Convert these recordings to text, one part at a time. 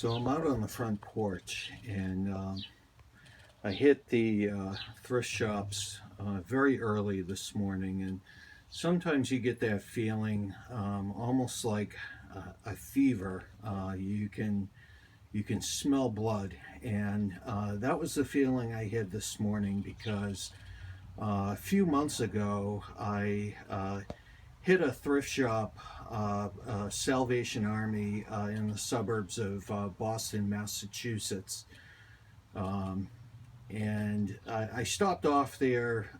So I'm out on the front porch, and I hit the thrift shops very early this morning, and sometimes you get that feeling, almost like a fever. You can smell blood, and that was the feeling I had this morning because a few months ago I hit a thrift shop, Salvation Army, in the suburbs of Boston, Massachusetts. Um, and I stopped off there,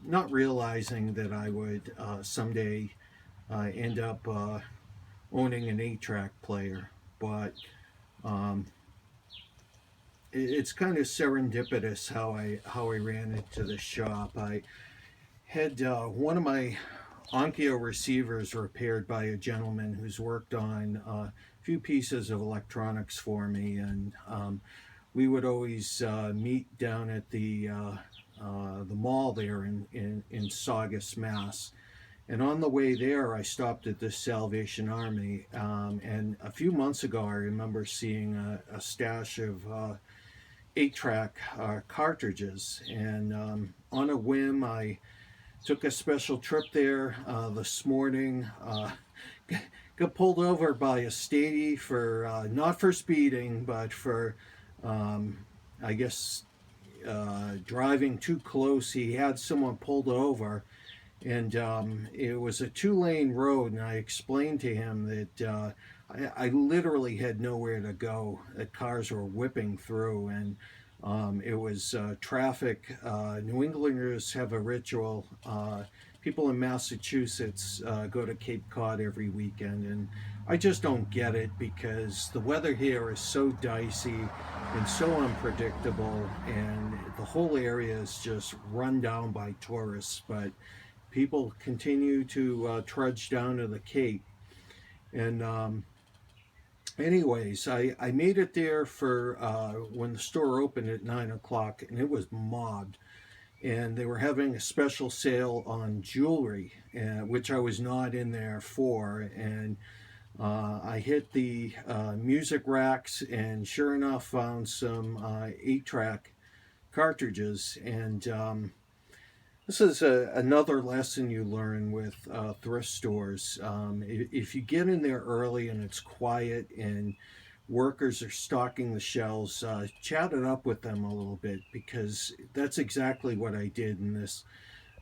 not realizing that I would someday end up owning an 8-track player. But um, it's kind of serendipitous how I ran into the shop. I had one of my Onkyo receivers repaired by a gentleman who's worked on a few pieces of electronics for me, and we would always meet down at the mall there in Saugus, Mass. And on the way there, I stopped at this Salvation Army, and a few months ago, I remember seeing a stash of 8-track cartridges, and on a whim, I took a special trip there this morning. Got pulled over by a statey for not for speeding, but for I guess driving too close. He had someone pulled over, and it was a 2-lane road. And I explained to him that I literally had nowhere to go. That cars were whipping through, and it was traffic. New Englanders have a ritual. People in Massachusetts go to Cape Cod every weekend, and I just don't get it because the weather here is so dicey and so unpredictable, and the whole area is just run down by tourists. But people continue to trudge down to the Cape. And anyways, I made it there for when the store opened at 9 o'clock, and it was mobbed. And they were having a special sale on jewelry, which I was not in there for. And I hit the music racks, and sure enough, found some 8-track cartridges. And this is another lesson you learn with thrift stores. If you get in there early and it's quiet and workers are stocking the shelves, chat it up with them a little bit, because that's exactly what I did. And this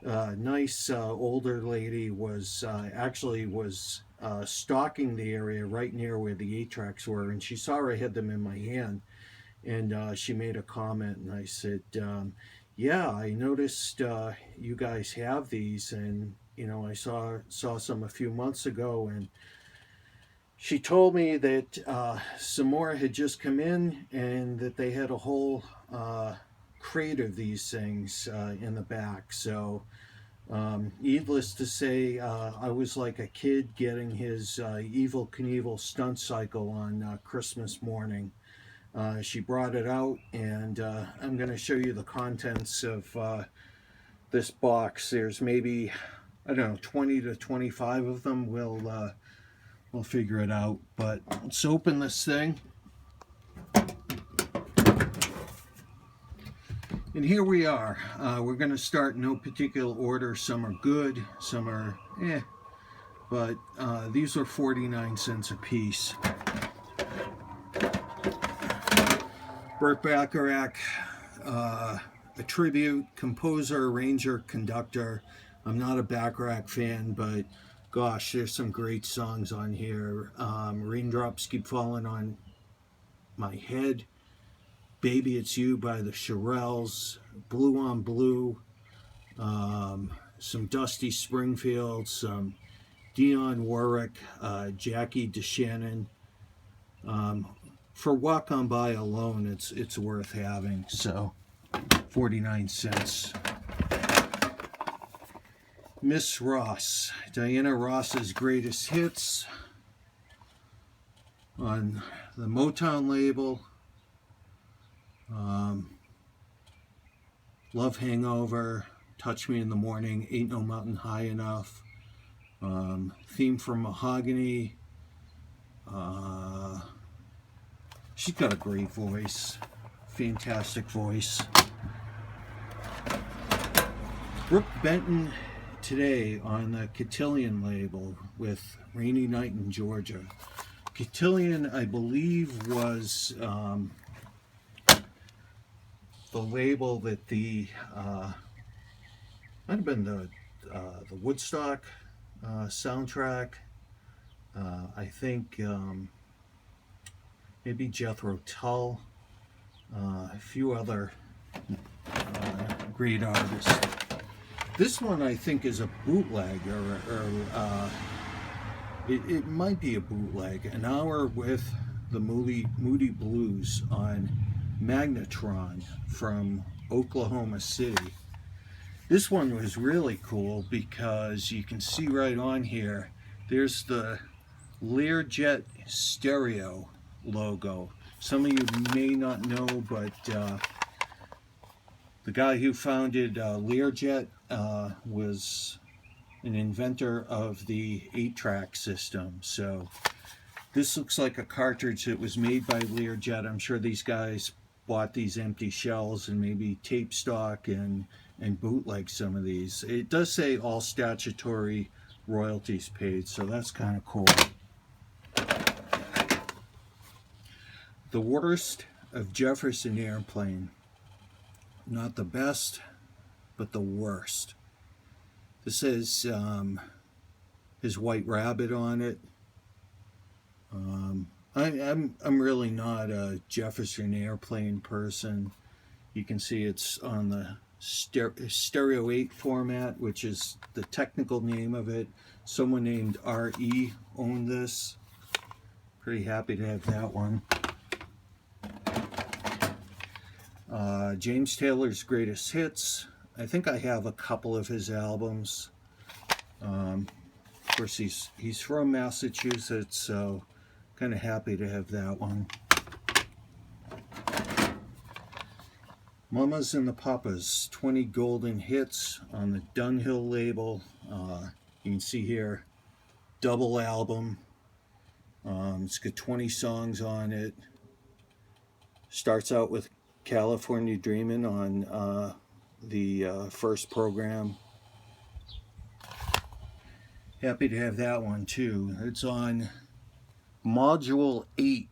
nice older lady was stocking the area right near where the 8-tracks were, and she saw I had them in my hand, and she made a comment, and I said, yeah, I noticed you guys have these, and I saw some a few months ago. And she told me that some more had just come in, and that they had a whole crate of these things in the back. So needless to say, I was like a kid getting his Evel Knievel stunt cycle on Christmas morning. She brought it out, and I'm going to show you the contents of this box. There's maybe, I don't know, 20 to 25 of them. We'll figure it out. But let's open this thing. And here we are. We're going to start in no particular order. Some are good, some are but these are 49 cents a piece. Burt Bacharach, a tribute, composer, arranger, conductor. I'm not a Bacharach fan, but gosh, there's some great songs on here. Raindrops Keep Falling on My Head, Baby It's You by the Shirelles, Blue on Blue, some Dusty Springfield, some Dionne Warwick, Jackie DeShannon. For Walk On By alone, it's worth having. So 49 cents. Miss Ross, Diana Ross's greatest hits on the Motown label. Love Hangover, Touch Me in the Morning, Ain't No Mountain High Enough, Theme from Mahogany, She's got a great voice, fantastic voice. Brooke Benton today on the Cotillion label with Rainy Night in Georgia. Cotillion, I believe, was the label that the might have been the Woodstock soundtrack. I think maybe Jethro Tull, a few other great artists. This one I think is a bootleg, or it might be a bootleg. An Hour with the Moody Blues on Magnetron from Oklahoma City. This one was really cool because you can see right on here, there's the Learjet stereo logo. Some of you may not know, but the guy who founded Learjet was an inventor of the 8-track system. So this looks like a cartridge that was made by Learjet. I'm sure these guys bought these empty shells and maybe tape stock and bootleg some of these. It does say all statutory royalties paid, so that's kind of cool. The Worst of Jefferson Airplane. Not the best, but the worst. This says his White Rabbit on it. I'm really not a Jefferson Airplane person. You can see it's on the Stereo 8 format, which is the technical name of it. Someone named R.E. owned this. Pretty happy to have that one. James Taylor's Greatest Hits. I think I have a couple of his albums. Of course, he's from Massachusetts, so kind of happy to have that one. Mamas and the Papas, 20 golden hits on the Dunhill label. You can see here, double album. It's got 20 songs on it. Starts out with California Dreamin' on the first program. Happy to have that one too. It's on Module 8.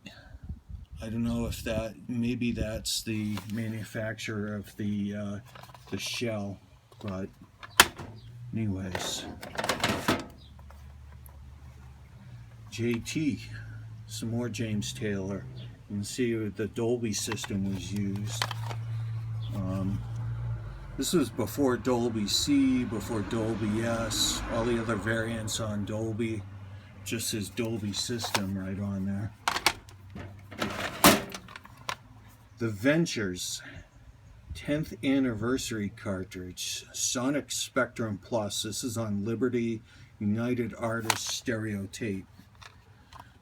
I don't know if that, maybe that's the manufacturer of the shell, but anyways. JT, some more James Taylor. You can see the Dolby system was used. This was before Dolby C, before Dolby S, all the other variants on Dolby. Just his Dolby system right on there. The Ventures 10th anniversary cartridge, Sonic Spectrum Plus. This is on Liberty United Artists stereo tape.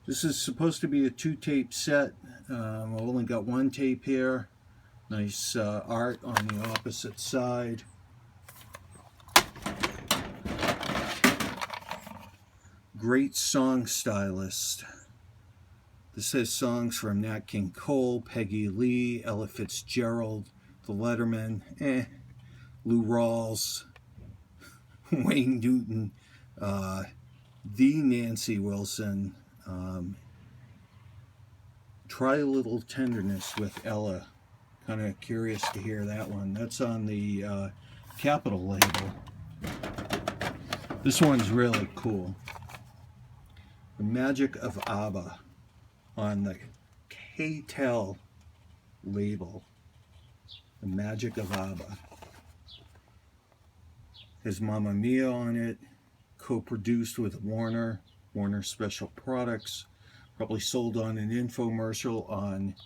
This is supposed to be a 2-tape set. I've only got 1 tape here. Nice art on the opposite side. Great song stylist. This has songs from Nat King Cole, Peggy Lee, Ella Fitzgerald, The Letterman, Lou Rawls, Wayne Newton, the Nancy Wilson. Try a Little Tenderness with Ella. Kind of curious to hear that one. That's on the Capitol label. This one's really cool. The Magic of ABBA on the K-Tel label. The Magic of ABBA. Has Mamma Mia on it. Co-produced with Warner Special Products. Probably sold on an infomercial on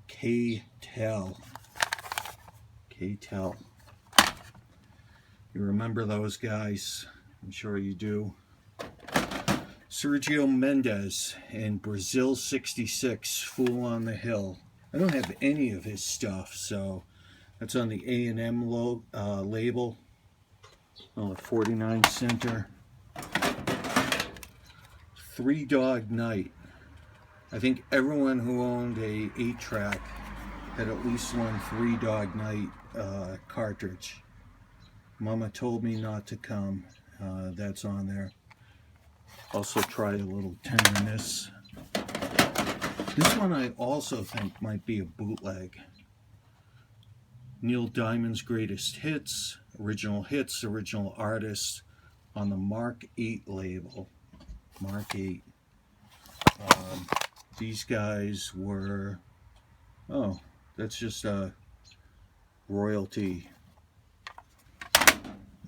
K-Tel. K-Tel. You remember those guys? I'm sure you do. Sergio Mendes and Brazil 66, Fool on the Hill. I don't have any of his stuff, so that's on the A&M label on the 49 center. Three Dog Night. I think everyone who owned a 8-track had at least one Three Dog Night cartridge. Mama told me not to come. That's on there. Also try a little tenderness. This one I also think might be a bootleg. Neil Diamond's Greatest Hits, original artists on the Mark 8 label. Mark 8. These guys were, oh, that's just a royalty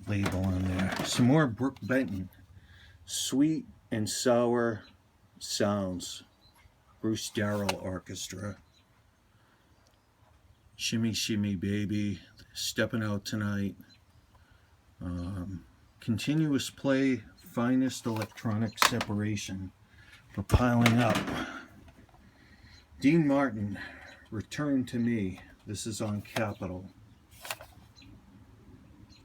label on there. Some more Brooke Benton. Sweet and Sour Sounds. Bruce Darrell Orchestra. Shimmy Shimmy Baby. Stepping Out Tonight. Continuous Play. Finest Electronic Separation. For piling up. Dean Martin, Return to Me. This is on Capitol.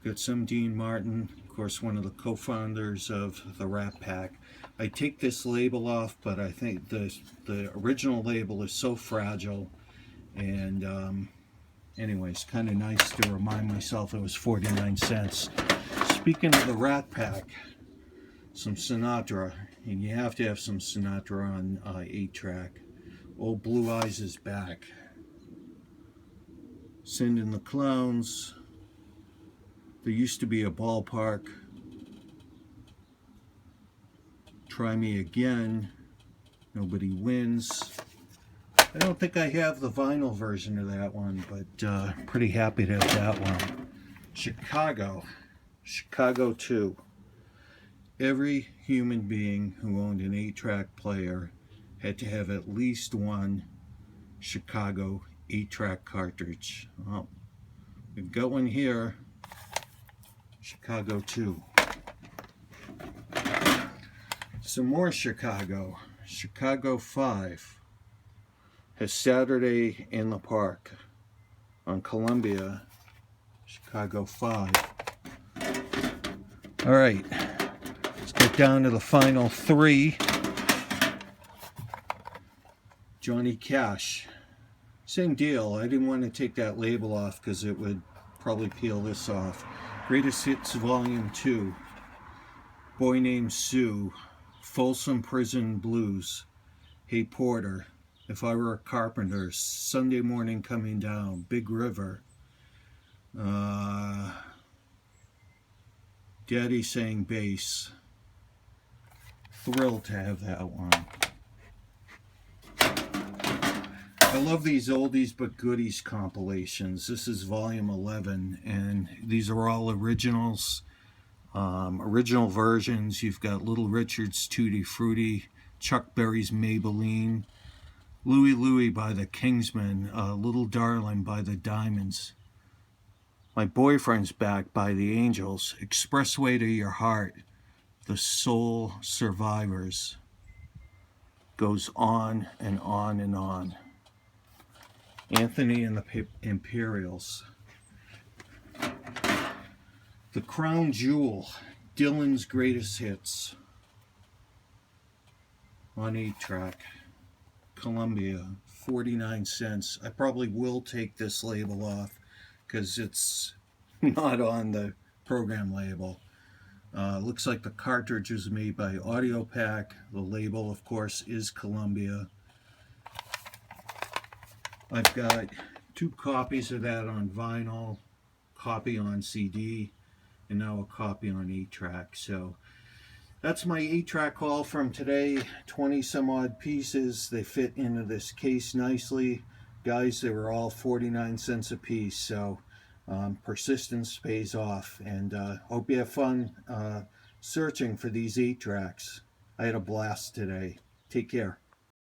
Got some Dean Martin, of course one of the co-founders of the Rat Pack. I take this label off, but I think the original label is so fragile, and anyways, kind of nice to remind myself it was 49 cents. Speaking of the Rat Pack, some Sinatra, and you have to have some Sinatra on 8-track. Old Blue Eyes is back. Sending the Clowns. There used to be a ballpark. Try Me Again. Nobody Wins. I don't think I have the vinyl version of that one, but pretty happy to have that one. Chicago. Chicago 2. Every human being who owned an 8-track player had to have at least one Chicago 8-track cartridge. Well, we've got one here. Chicago 2. Some more Chicago. Chicago 5 has Saturday in the Park on Columbia. Chicago 5. All right, let's get down to the final 3. Johnny Cash. Same deal. I didn't want to take that label off because it would probably peel this off. Greatest Hits Volume 2. Boy Named Sue. Folsom Prison Blues. Hey Porter. If I Were a Carpenter. Sunday Morning Coming Down. Big River. Daddy Sang Bass. Thrilled to have that one. I love these oldies but goodies compilations. This is volume 11, and these are all originals, original versions. You've got Little Richard's Tutti Frutti, Chuck Berry's Maybelline, Louie Louie by the Kingsmen, Little Darling by the Diamonds, My Boyfriend's Back by the Angels, Expressway to Your Heart, The Soul Survivors. Goes on and on and on. Anthony and the Imperials. The Crown Jewel, Dylan's Greatest Hits. On 8-track. Columbia, 49 cents. I probably will take this label off because it's not on the program label. Looks like the cartridge was made by Audio Pack. The label, of course, is Columbia. I've got 2 copies of that on vinyl, copy on CD, and now a copy on 8-track. So that's my 8-track haul from today. 20 some odd pieces. They fit into this case nicely. Guys, they were all 49 cents a piece. So persistence pays off. And hope you have fun searching for these 8-tracks. I had a blast today. Take care.